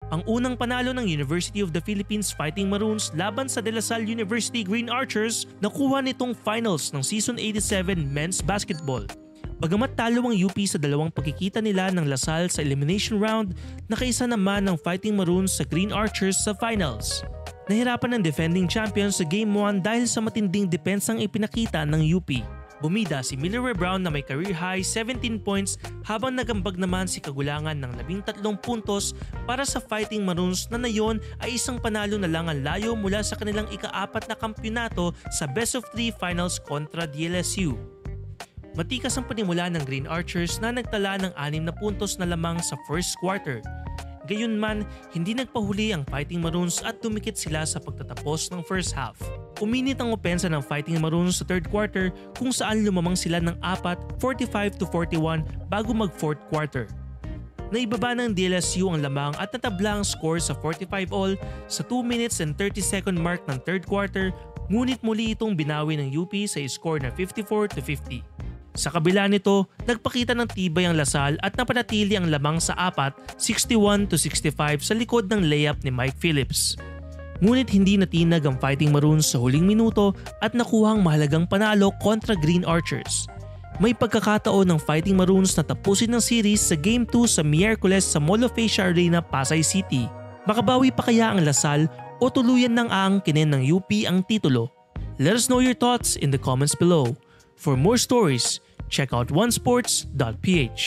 Ang unang panalo ng University of the Philippines Fighting Maroons laban sa De La Salle University Green Archers nakuha nitong finals ng Season 87 Men's Basketball. Bagamat talo ang UP sa dalawang pagkikita nila ng La Salle sa elimination round, nakaisa naman ng Fighting Maroons sa Green Archers sa finals. Nahirapan ng defending champions sa Game 1 dahil sa matinding depensang ipinakita ng UP. Bumida si Miller Brown na may career-high 17 points habang nagambag naman si Kagulangan ng 13 puntos para sa Fighting Maroons na nayon ay isang panalo na lang ang layo mula sa kanilang ika-4 na kampyonato sa Best of 3 Finals kontra DLSU. Matikas ang panimula ng Green Archers na nagtala ng 6 na puntos na lamang sa first quarter. Gayunman, hindi nagpahuli ang Fighting Maroons at dumikit sila sa pagtatapos ng first half. Uminit ang opensa ng Fighting Maroons sa third quarter kung saan lumamang sila ng 4, 45-41 bago mag fourth quarter. Naibaba ng DLSU ang lamang at natabla ang score sa 45-all sa 2 minutes and 30 second mark ng third quarter, ngunit muli itong binawi ng UP sa score na 54-50. Sa kabila nito, nagpakita ng tibay ang La Salle at napanatili ang lamang sa 4, 61-65 sa likod ng layup ni Mike Phillips. Ngunit hindi natinag ang Fighting Maroons sa huling minuto at nakuhang mahalagang panalo kontra Green Archers. May pagkakataon ng Fighting Maroons na tapusin ang series sa Game 2 sa Miyerkules sa Mall of Asia Arena, Pasay City. Makabawi pa kaya ang La Salle o tuluyan ng aangkinin ng UP ang titulo? Let us know your thoughts in the comments below. For more stories, check out onesports.ph.